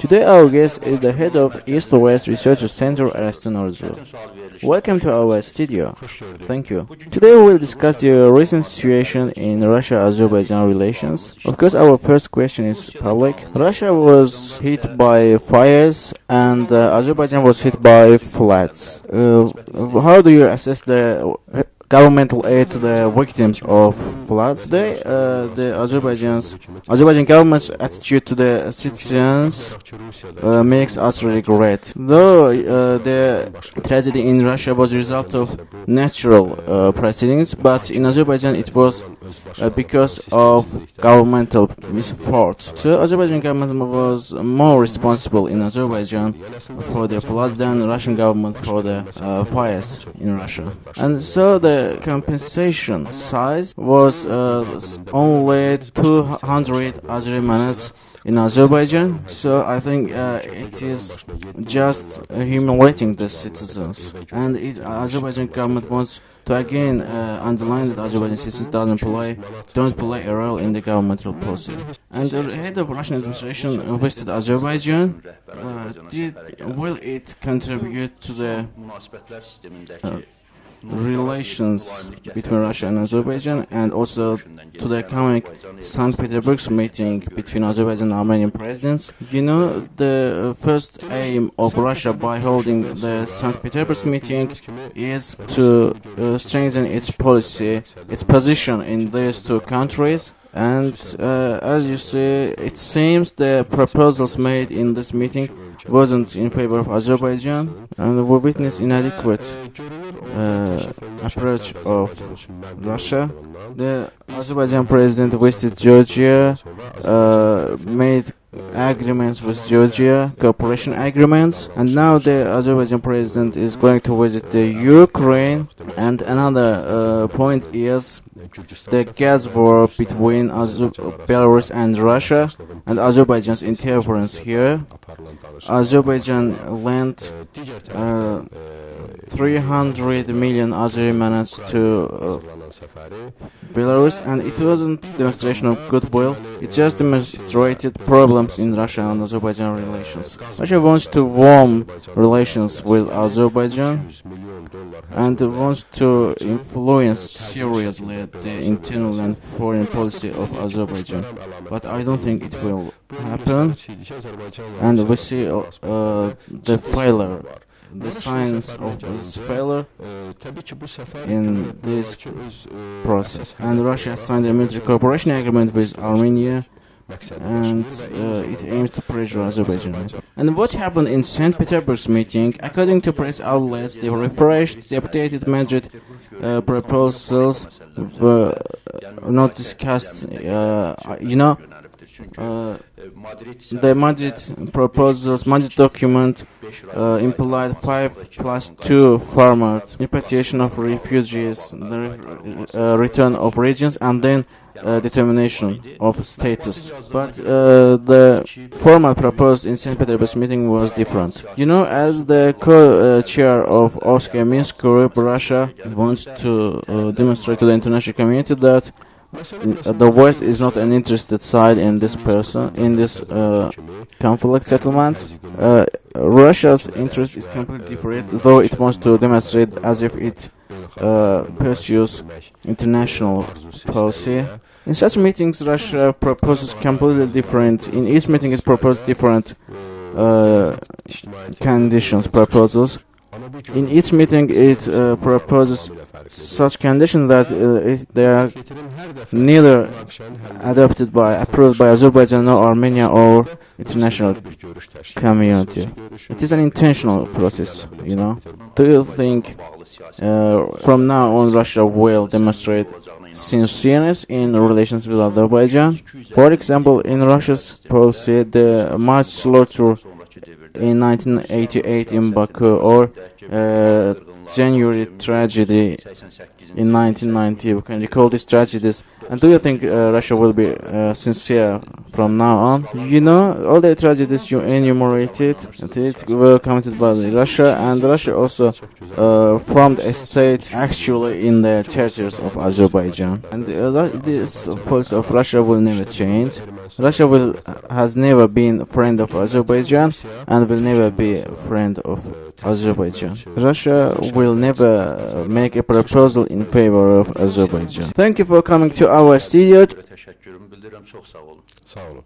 Today our guest is the head of East-West Research Center, Arastun Orujlu. Welcome to our studio. Thank you. Today we will discuss the recent situation in Russia-Azerbaijan relations. Of course, our first question is public. Russia was hit by fires and Azerbaijan was hit by floods. How do you assess the governmental aid to the victims of floods? Today, the Azerbaijan government's attitude to the citizens makes us regret. Though the tragedy in Russia was a result of natural proceedings, but in Azerbaijan it was because of governmental misfortune. So Azerbaijan government was more responsible in Azerbaijan for the floods than Russian government for the fires in Russia. And so the compensation size was only 200 Azeri manats in Azerbaijan. So I think it is just humiliating the citizens. And Azerbaijan government wants to again underline that Azerbaijan citizens don't play a role in the governmental policy. And the head of Russian administration visited Azerbaijan. Will it contribute to the relations between Russia and Azerbaijan, and also to the coming St. Petersburg's meeting between Azerbaijan and Armenian presidents? You know, the first aim of Russia by holding the St. Petersburg meeting is to strengthen its policy, its position in these two countries. And as you see, it seems the proposals made in this meeting wasn't in favor of Azerbaijan, and we witnessed inadequate approach of Russia. The Azerbaijan president visited Georgia, made agreements with Georgia, cooperation agreements, and now the Azerbaijan president is going to visit the Ukraine. And another point is the gas war between Belarus and Russia and Azerbaijan's interference here. Azerbaijan lent 300 million Azeri manats to Belarus, and it wasn't a demonstration of goodwill, it just demonstrated problems in Russia and Azerbaijan relations. Russia wants to warm relations with Azerbaijan and wants to influence seriously the internal and foreign policy of Azerbaijan, but I don't think it will happen. And we see the failure, the signs of this failure in this process. And Russia signed a military cooperation agreement with Armenia, and it aims to pressure Azerbaijan. And what happened in St. Petersburg's meeting? According to press outlets, the refreshed, the updated Madrid proposals were not discussed. The Madrid proposals, Madrid document implied 5+2 format: repatriation of refugees, the return of regions, and then determination of status. But the format proposed in St. Petersburg meeting was different. You know, as the co-chair of OSCE Minsk group, Russia wants to demonstrate to the international community that the West is not an interested side in this conflict settlement. Russia's interest is completely different, though it wants to demonstrate as if it pursues international policy. In such meetings, Russia proposes completely different. In each meeting, it proposed different proposals. In each meeting, it proposes such conditions that they are neither approved by Azerbaijan or Armenia or international community. It is an intentional process, you know. Do you think from now on Russia will demonstrate sincereness in relations with Azerbaijan? For example, in Russia's policy, the mass slaughter in 1988 in Baku, or January tragedy in 1990. We can recall these tragedies. And do you think Russia will be sincere from now on? You know, all the tragedies you enumerated, it were committed by Russia, and Russia also formed a state actually in the territories of Azerbaijan. And this policy of Russia will never change. Russia has never been a friend of Azerbaijan and will never be a friend of Azerbaijan. Russia will never make a proposal in favor of Azerbaijan. Thank you for coming to our studio. Teşekkürümü bildiririm. Çok sağ olun. Sağ olun.